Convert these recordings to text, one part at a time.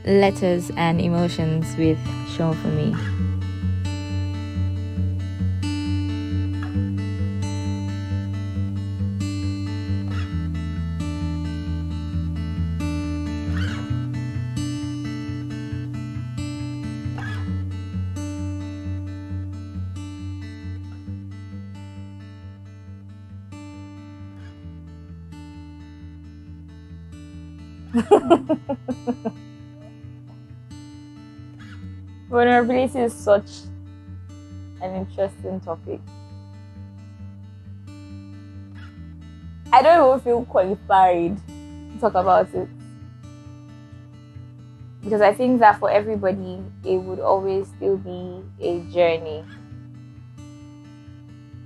Letters and Emotions with Sean for me. Vulnerability is such an interesting topic. I don't even feel qualified to talk about it, because I think that for everybody it would always still be a journey.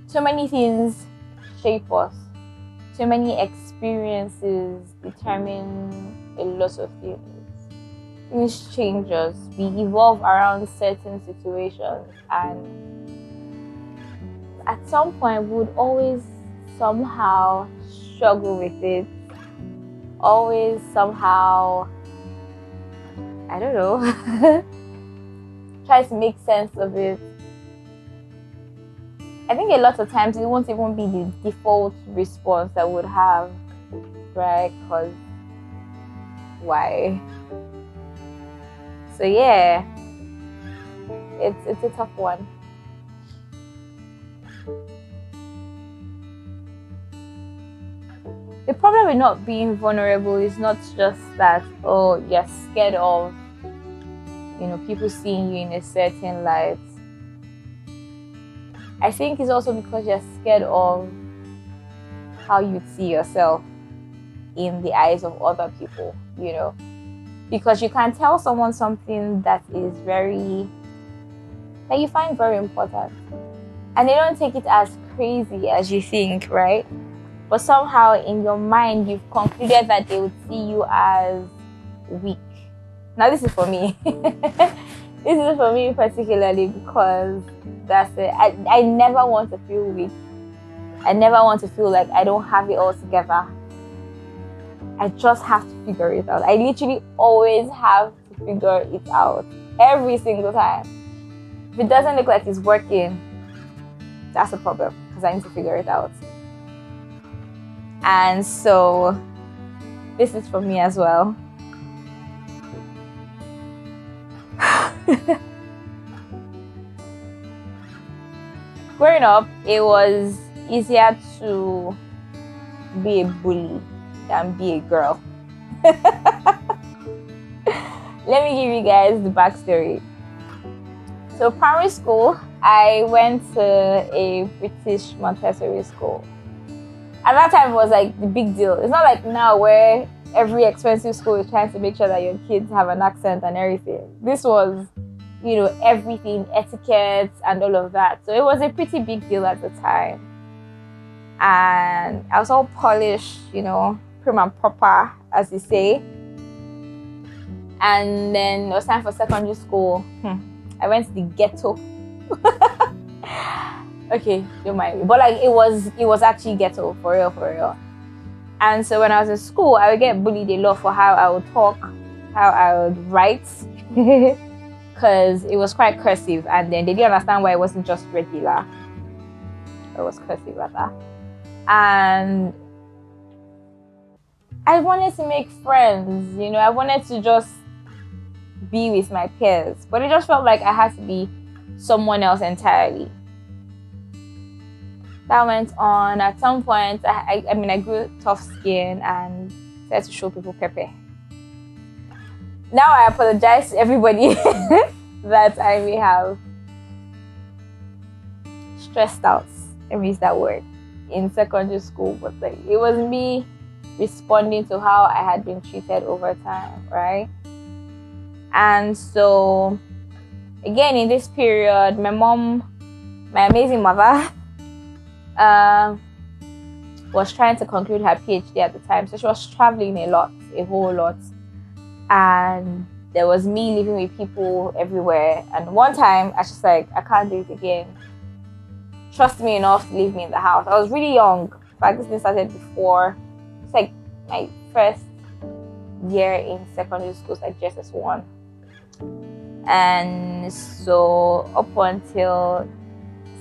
So many things shape us, so many experiences determine a lot of things. Things change us, we evolve around certain situations, and at some point we would always somehow struggle with it, always somehow, I don't know, try to make sense of it. I think a lot of times it won't even be the default response I would have, right? Because why? So yeah, it's a tough one. The problem with not being vulnerable is not just that, oh, you're scared of, people seeing you in a certain light. I think it's also because you're scared of how you see yourself in the eyes of other people, because you can tell someone something that is that you find very important, and they don't take it as crazy as you think, right? But somehow in your mind you've concluded that they would see you as weak. Now this is for me. This is for me particularly, because that's it. I never want to feel weak. I never want to feel like I don't have it all together. I just have to figure it out. I literally always have to figure it out every single time. If it doesn't look like it's working, that's a problem, because I need to figure it out. And so this is for me as well. Growing up, it was easier to be a bully than be a girl. Let me give you guys the backstory. So primary school, I went to a British Montessori school. At that time, it was like the big deal. It's not like now where every expensive school is trying to make sure that your kids have an accent and everything. This was, everything, etiquette and all of that. So it was a pretty big deal at the time. And I was all polished, prim and proper, as you say. And then it was time for secondary school. I went to the ghetto. Okay, don't mind me. But it was actually ghetto, for real. And so when I was in school, I would get bullied a lot for how I would talk, how I would write, because it was quite cursive, and then they didn't understand why it wasn't just regular. It was cursive rather. And I wanted to make friends, I wanted to just be with my peers, but it just felt like I had to be someone else entirely. That went on. At some point, I grew tough skin and started to show people pepper. Now I apologize to everybody that I may have stressed out, let me use that word, in secondary school, but it was me responding to how I had been treated over time, right? And so, again, in this period, my mom, my amazing mother, was trying to conclude her PhD at the time. So she was traveling a whole lot. And there was me living with people everywhere. And one time, I was just like, I can't do it again. Trust me enough to leave me in the house. I was really young. In fact, this thing started before. It's like my first year in secondary school, like JSS1. And so up until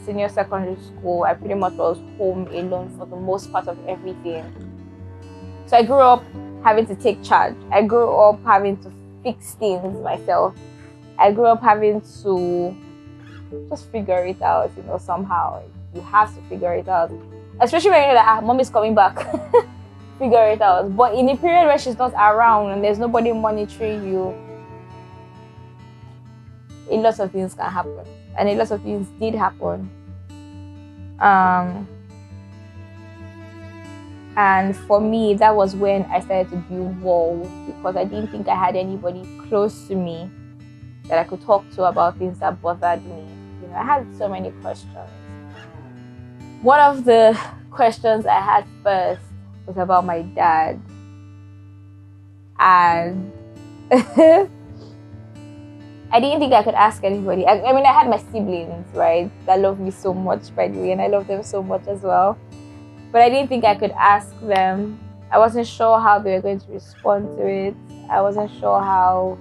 senior secondary school, I pretty much was home alone for the most part of everything. So I grew up having to take charge. I grew up having to fix things myself. I grew up having to just figure it out, somehow. You have to figure it out. Especially when you know that mom is coming back. Figure it out. But in a period where she's not around and there's nobody monitoring you, a lot of things can happen. And a lot of things did happen. And for me, that was when I started to build walls, because I didn't think I had anybody close to me that I could talk to about things that bothered me. I had so many questions. One of the questions I had first was about my dad. And I didn't think I could ask anybody. I mean, I had my siblings, right, that love me so much, by the way, and I love them so much as well. But I didn't think I could ask them. I wasn't sure how they were going to respond to it. I wasn't sure how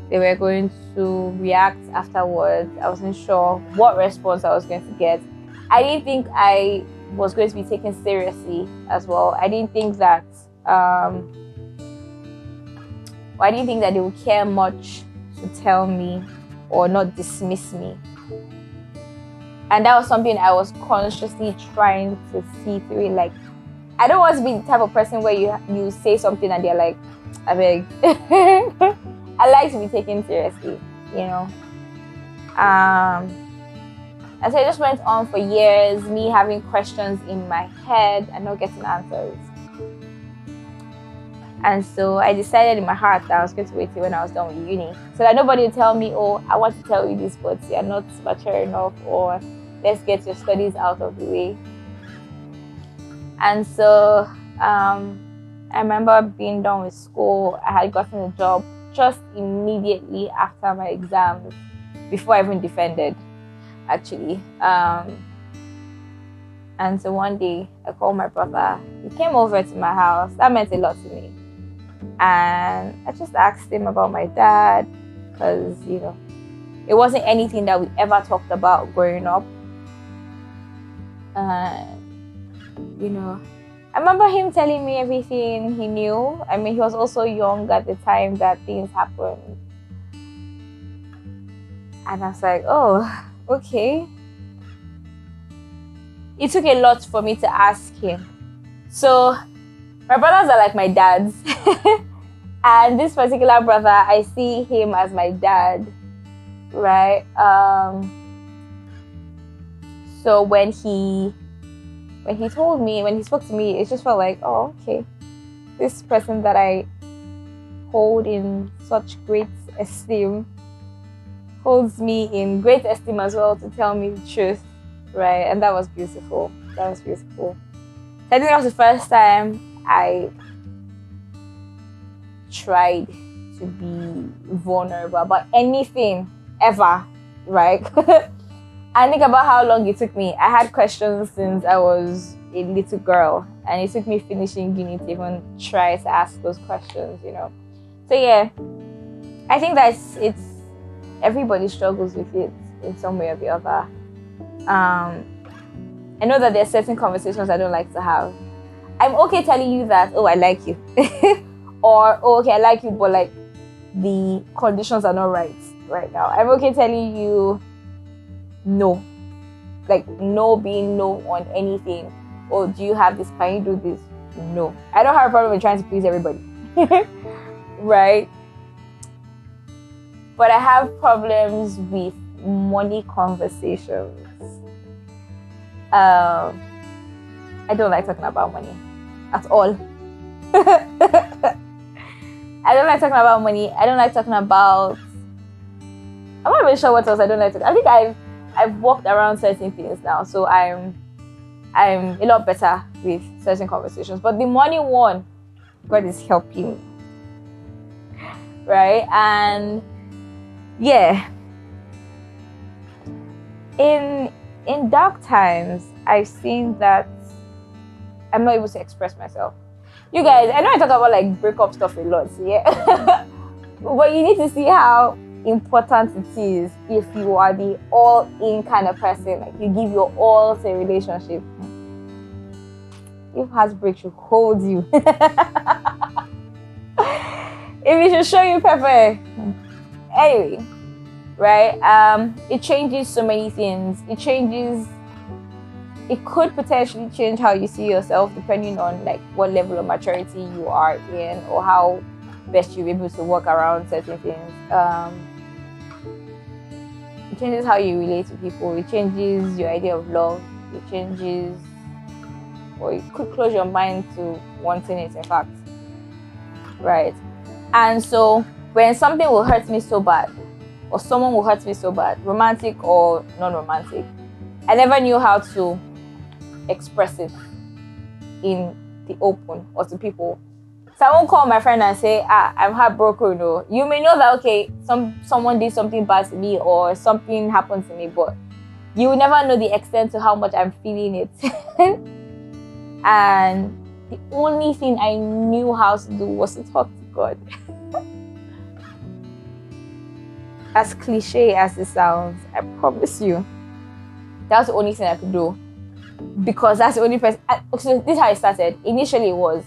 they were going to react afterwards. I wasn't sure what response I was going to get. I didn't think I was going to be taken seriously as well. I didn't think that they would care much to tell me or not dismiss me. And that was something I was consciously trying to see through. Like, I don't want to be the type of person where you say something and they're like, I beg. I like to be taken seriously, And so it just went on for years, me having questions in my head and not getting answers. And so I decided in my heart that I was going to wait till when I was done with uni, so that nobody would tell me, oh, I want to tell you this, but you're not mature enough, or let's get your studies out of the way. And so I remember being done with school. I had gotten a job just immediately after my exams, before I even defended, actually. And so one day I called my brother. He came over to my house. That meant a lot to me. And I just asked him about my dad, because, it wasn't anything that we ever talked about growing up. I remember him telling me everything he knew. I mean, he was also young at the time that things happened. And I was like, oh, okay. It took a lot for me to ask him. So my brothers are like my dads. And this particular brother, I see him as my dad, right? So when he spoke to me, it just felt like, oh, okay. This person that I hold in such great esteem holds me in great esteem as well, to tell me the truth, right? And that was beautiful. I think that was the first time I tried to be vulnerable about anything ever, right? I think about how long it took me. I had questions since I was a little girl, and it took me finishing uni to even try to ask those questions, So yeah, I think that it's everybody struggles with it in some way or the other. I know that there are certain conversations I don't like to have. I'm okay telling you that, oh, I like you. Or, oh, okay, I like you, but like the conditions are not right now. I'm okay telling you no. Like, no being no on anything. Oh, do you have this? Can you do this? No. I don't have a problem with trying to please everybody. Right? But I have problems with money conversations. I don't like talking about money at all. I don't like talking about money. I don't like talking about... I'm not even sure what else I don't like to... I think I've walked around certain things now, so I'm a lot better with certain conversations. But the money one, God is helping me. Right? And yeah. In dark times, I've seen that I'm not able to express myself. You guys, I know I talk about like breakup stuff a lot, yeah. But you need to see how important it is if you are the all-in kind of person, like you give your all to a relationship. If heartbreak should hold you, if it should show you pepper. Anyway, right? It changes so many things. It could potentially change how you see yourself depending on like what level of maturity you are in, or how best you're able to work around certain things. It changes how you relate to people. It changes your idea of love. It changes, or it could close your mind to wanting it, in fact. Right? And so when something will hurt me so bad, or someone will hurt me so bad, romantic or non-romantic, I never knew how to express it in the open or to people. So I won't call my friend and say, I'm heartbroken. No. You may know that, okay, someone did something bad to me or something happened to me, but you will never know the extent to how much I'm feeling it. And the only thing I knew how to do was to talk to God. As cliche as it sounds, I promise you, that's the only thing I could do. Because that's the only person. So this is how it started. Initially, it was,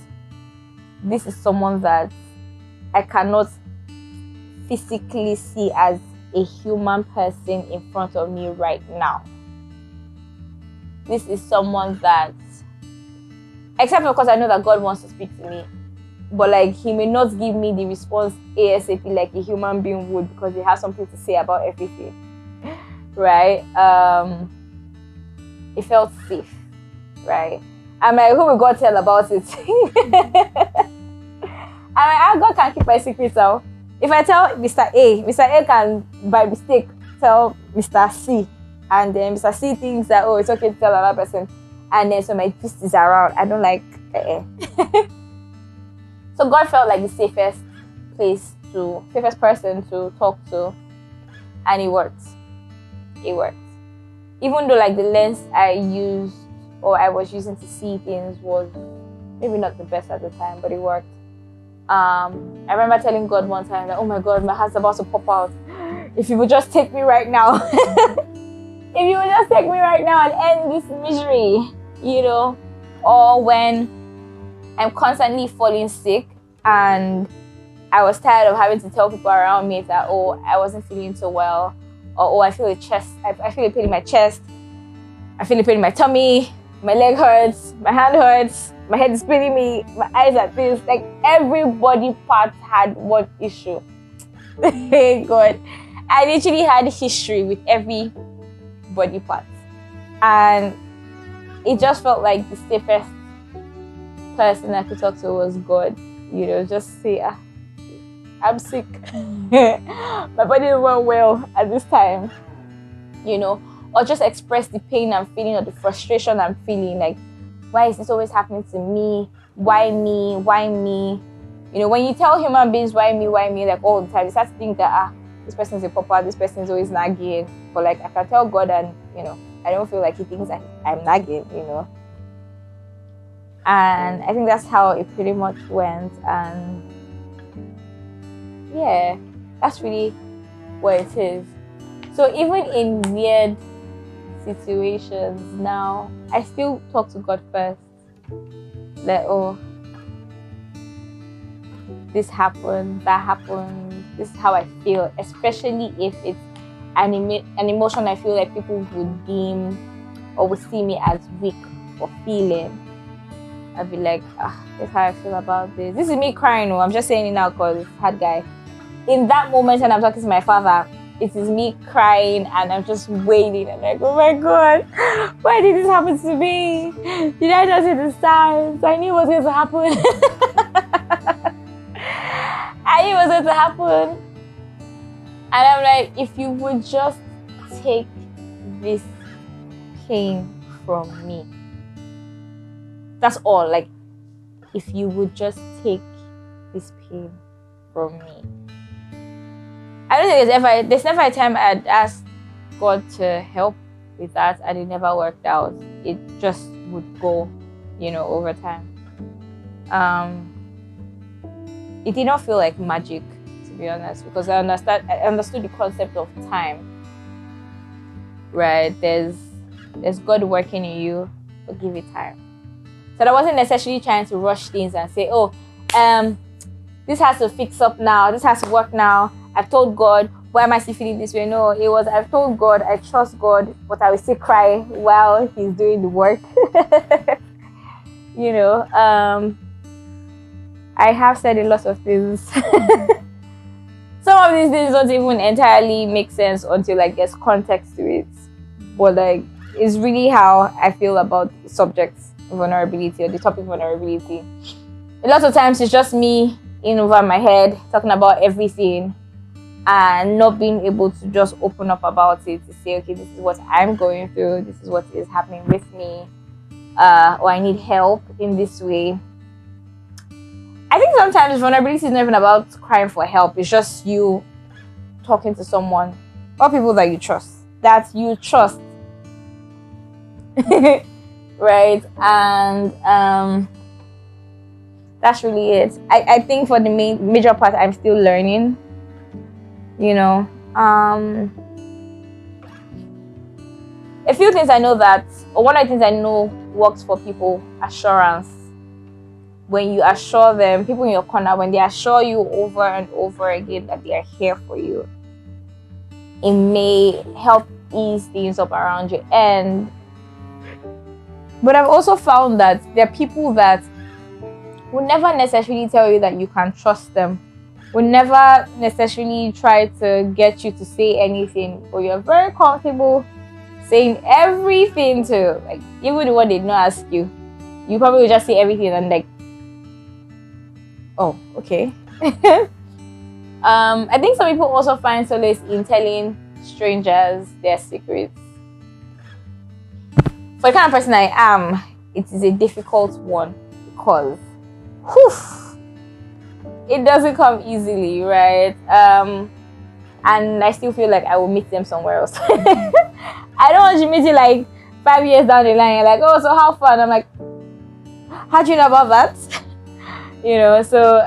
this is someone that I cannot physically see as a human person in front of me right now. This is someone that, except of course I know that God wants to speak to me, but like he may not give me the response ASAP like a human being would, because he has something to say about everything, right? It felt safe, right? I'm like, who will God tell about it? God can keep my secrets out. If I tell Mr. A can by mistake tell Mr. C, and then Mr. C thinks that, oh, it's okay to tell another person, and then so my twist is around. I don't like So God felt like the safest person to talk to, and it worked. It worked. Even though like the lens I used or I was using to see things was maybe not the best at the time, but it worked. I remember telling God one time that, oh my God, my heart's about to pop out. If you would just take me right now. If you would just take me right now and end this misery, you know. Or when I'm constantly falling sick and I was tired of having to tell people around me that, oh, I wasn't feeling so well. Or, oh, I feel a pain in my chest. I feel a pain in my tummy. My leg hurts. My hand hurts. My head is spinning me. My eyes are this. Like every body part had one issue. Thank God. I literally had history with every body part. And it just felt like the safest person I could talk to was God. You know, just say, I'm sick. My body is not well at this time. You know, or just express the pain I'm feeling or the frustration I'm feeling. Like, why is this always happening to me? Why me? Why me? You know, when you tell human beings why me, like all the time, you start to think that, this person's a popper, this person's always nagging. But like, I can tell God and, you know, I don't feel like he thinks I'm nagging, you know. And I think that's how it pretty much went. And yeah, that's really what it is. So even in weird situations now, I still talk to God first. Like, oh, this happened, that happened, this is how I feel, especially if it's an emotion I feel like people would deem or would see me as weak for feeling. I'd be like, this is how I feel about this. This is me crying. I'm just saying it now because hard guy. In that moment when I'm talking to my father, it is me crying and I'm just wailing. I'm like, oh my God, why did this happen to me? Did I just hit the signs? I knew it was going to happen. I knew it was going to happen. And I'm like, if you would just take this pain from me. That's all. Like, if you would just take this pain from me. I don't think there's never a time I'd asked God to help with that and it never worked out. It just would go, you know, over time. It did not feel like magic, to be honest, because I understood the concept of time. Right? There's God working in you, but give it time. So I wasn't necessarily trying to rush things and say, oh, this has to fix up now, this has to work now. I've told God, why am I still feeling this way? No, it was, I've told God, I trust God, but I will still cry while He's doing the work. You know, I have said a lot of things. Some of these things don't even entirely make sense until like there's context to it. But like, it's really how I feel about the subject vulnerability, or the topic vulnerability. A lot of times it's just me in over my head talking about everything and not being able to just open up about it to say, okay, this is what I'm going through, this is what is happening with me, or I need help in this way. I think sometimes vulnerability is not even about crying for help. It's just you talking to someone or people that you trust. Right? And that's really it. I think for the major part, I'm still learning. You know, a few things I know or one of the things I know works for people: assurance. When you assure them, people in your corner, when they assure you over and over again that they are here for you, it may help ease things up around you. But I've also found that there are people that will never necessarily tell you that you can trust them, will never necessarily try to get you to say anything, but you're very comfortable saying everything to, like, even when they don't ask you, you probably will just say everything and like, oh, okay. I think some people also find solace in telling strangers their secrets. For the kind of person I am, it is a difficult one because it doesn't come easily, right? And I still feel like I will meet them somewhere else. I don't want you to meet you like 5 years down the line. You're like, oh, so how fun? I'm like, how'd you know about that? You know, so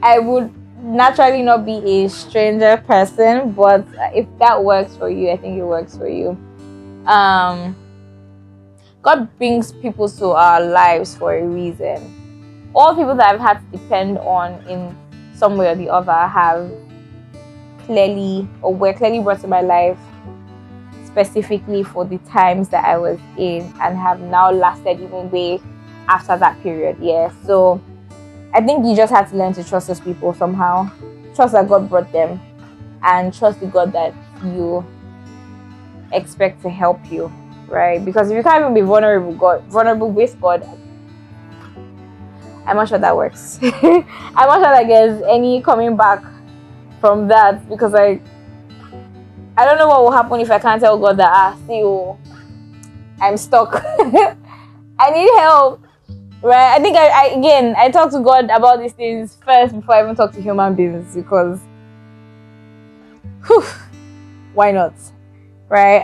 I would naturally not be a stranger person, but if that works for you, I think it works for you. God brings people to our lives for a reason. All people that I've had to depend on in some way or the other have were clearly brought to my life specifically for the times that I was in, and have now lasted even way after that period. Yeah, so I think you just have to learn to trust those people somehow. Trust that God brought them, and trust the God that you expect to help you, right? Because if you can't even be vulnerable with God, I'm not sure that works. I'm not sure that there's any coming back from that, because I don't know what will happen if I can't tell God that I'm stuck. I need help. Right? I think I talk to God about these things first before I even talk to human beings, because why not? Right?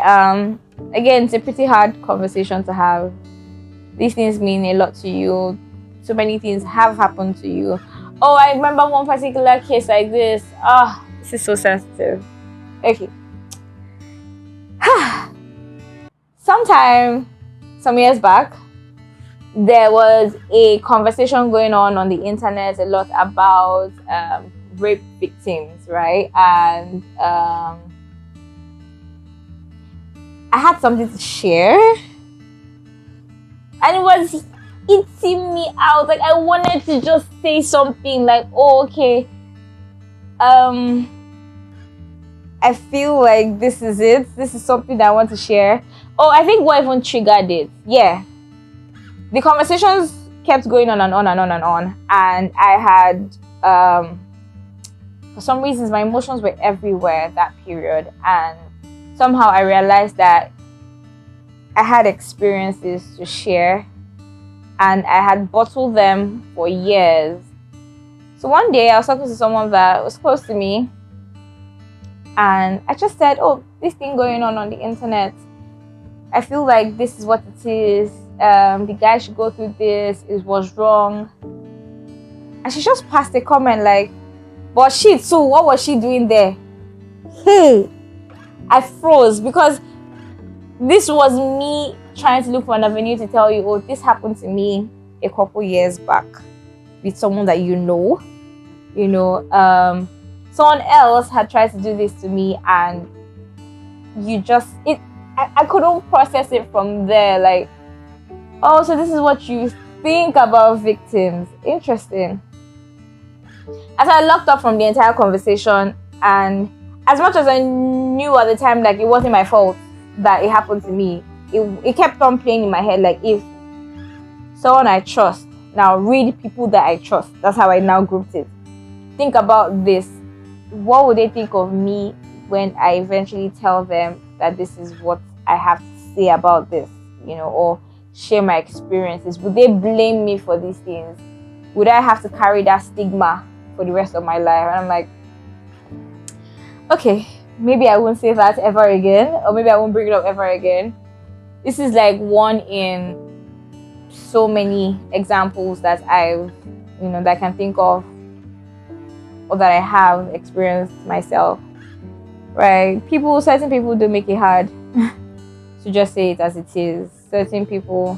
Again, it's a pretty hard conversation to have. These things mean a lot to you. So many things have happened to you. Oh, I remember one particular case like this. This is so sensitive. Okay. Some years back, there was a conversation going on the internet a lot about rape victims, right? And I had something to share, and it was eating me out. Like, I wanted to just say something like, oh, okay, I feel like this is it. This is something that I want to share. Oh, I think what even triggered it. Yeah. The conversations kept going on and on and on and on. And I had, for some reasons, my emotions were everywhere that period. And somehow I realized that I had experiences to share, and I had bottled them for years. So one day I was talking to someone that was close to me, and I just said, oh, this thing going on the internet, I feel like this is what it is. The guy should go through this. It was wrong. And she just passed a comment like, but she too, what was she doing there? Hey, I froze because this was me trying to look for an avenue to tell you, oh, this happened to me a couple years back with someone that you know. Someone else had tried to do this to me, and I couldn't process it from there. Like, oh, so this is what you think about victims. Interesting. As I locked up from the entire conversation, and as much as I knew at the time, like, it wasn't my fault that it happened to me, it kept on playing in my head, like, if someone I trust, now read people that I trust, that's how I now grouped it. Think about this. What would they think of me when I eventually tell them that this is what I have to say about this, or share my experiences? Would they blame me for these things? Would I have to carry that stigma for the rest of my life? And I'm like, okay, maybe I won't say that ever again, or maybe I won't bring it up ever again. This is like one in so many examples that that I can think of, or that I have experienced myself, right? Certain people do make it hard to just say it as it is. Certain people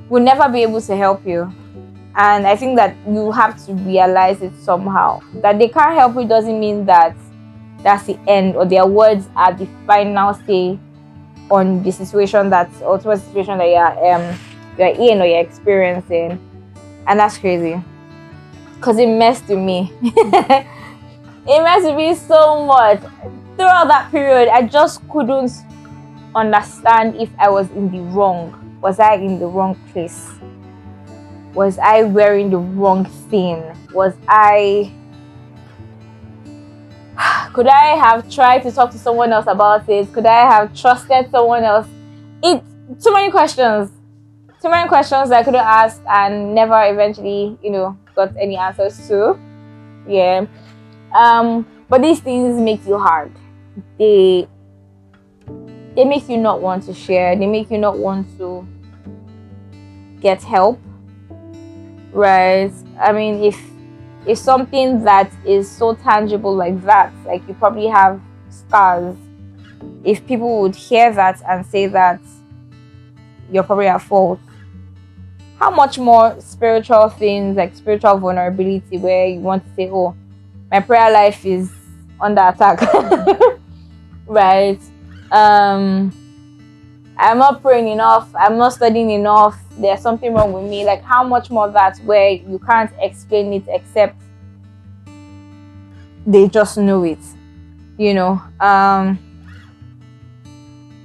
will never be able to help you. And I think that you have to realize it somehow. That they can't help you doesn't mean that that's the end, or their words are the final say on the situation that you're in or you're experiencing. And that's crazy. Because it messed with me. It messed with me so much. Throughout that period, I just couldn't understand if I was in the wrong. Was I in the wrong place? Was I wearing the wrong thing? Could I have tried to talk to someone else about it? Could I have trusted someone else? Too many questions that I could have asked and never eventually, got any answers to. Yeah. But these things make you hard. They make you not want to share. They make you not want to get help. Right? I mean, if something that is so tangible like that, like you probably have scars, if people would hear that and say that you're probably at fault, how much more spiritual things, like spiritual vulnerability, where you want to say, oh, my prayer life is under attack. Right? I'm not praying enough, I'm not studying enough, there's something wrong with me. Like, how much more that, where you can't explain it except they just know it. They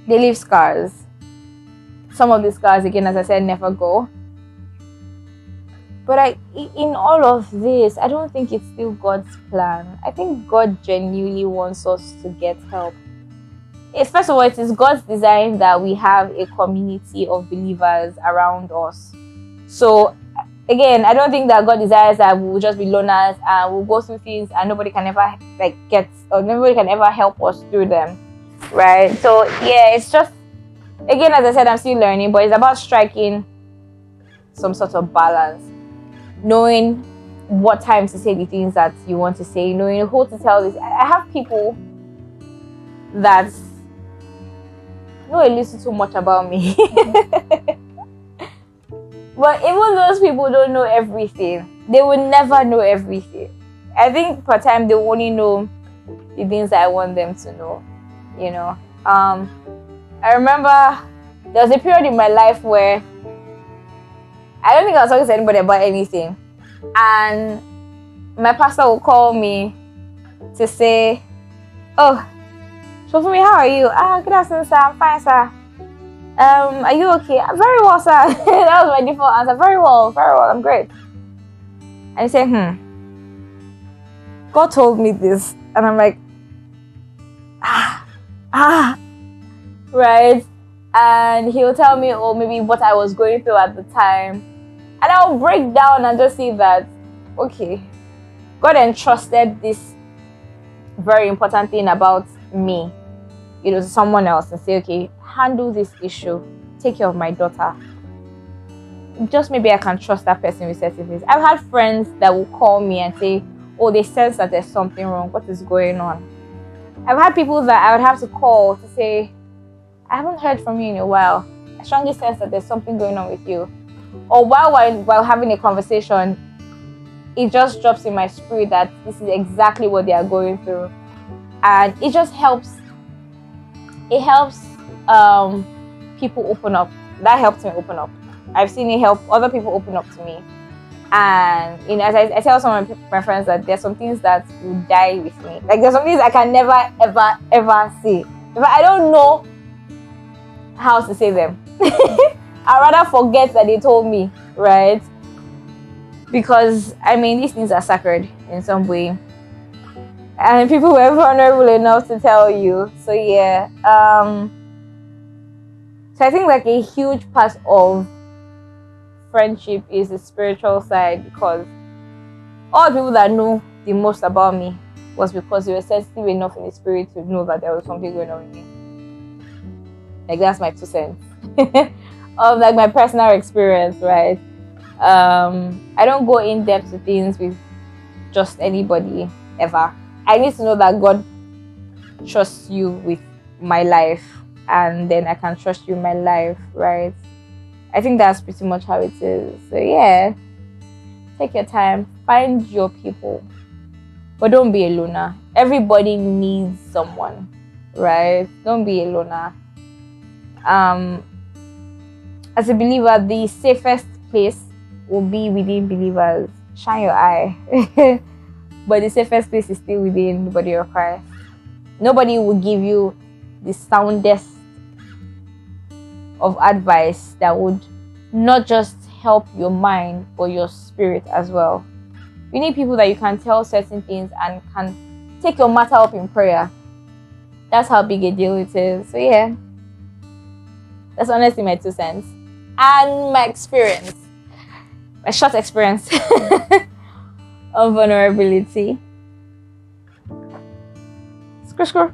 leave scars. Some of the scars, again, as I said, never go. But in all of this, I don't think it's still God's plan. I think God genuinely wants us to get help. First of all, it is God's design that we have a community of believers around us. So, again, I don't think that God desires that we will just be loners and we'll go through things and nobody can ever nobody can ever help us through them, right? So, yeah, it's just, again, as I said, I'm still learning, but it's about striking some sort of balance. Knowing what time to say the things that you want to say, knowing who to tell this. I have people that know a little too much about me. But even those people don't know everything. They will never know everything. I think per time they only know the things that I want them to know. I remember there was a period in my life where I don't think I was talking to anybody about anything. And my pastor would call me to say, oh, so for me, how are you? Good afternoon, sir. I'm fine, sir. Are you okay? Very well, sir. That was my default answer. Very well, I'm great. And he said, God told me this. And I'm like, right? And he'll tell me, oh, maybe what I was going through at the time. And I'll break down and just see that, okay, God entrusted this very important thing about me, to someone else, and say, okay, handle this issue, take care of my daughter. just maybe I can trust that person with certain things. I've had friends that will call me and say, oh, they sense that there's something wrong. What is going on? I've had people that I would have to call to say, I haven't heard from you in a while. I strongly sense that there's something going on with you. Or while having a conversation, it just drops in my spirit that this is exactly what they are going through. And it just helps. It helps people open up. That helped me open up. I've seen it help other people open up to me. And as I tell some of my friends that there's some things that will die with me. Like there's some things I can never, ever, ever say. If I don't know how to say them. I'd rather forget that they told me, right? Because these things are sacred in some way. And people were vulnerable enough to tell you. So yeah. So I think like a huge part of friendship is the spiritual side, because all the people that know the most about me was because they were sensitive enough in the spirit to know that there was something going on with me. Like that's my 2 cents of like my personal experience, right? I don't go in depth to things with just anybody ever. I need to know that God trusts you with my life, and then I can trust you in my life, right? I think that's pretty much how it is. So yeah, take your time, find your people, but don't be a loner. Everybody needs someone, right? Don't be a loner. As a believer, the safest place will be within believers. Shine your eye. But the safest place is still within the body of Christ. Nobody will give you the soundest of advice that would not just help your mind but your spirit as well. You need people that you can tell certain things and can take your matter up in prayer. That's how big a deal it is. So yeah, that's honestly my 2 cents and my experience, my short experience of vulnerability. Screw.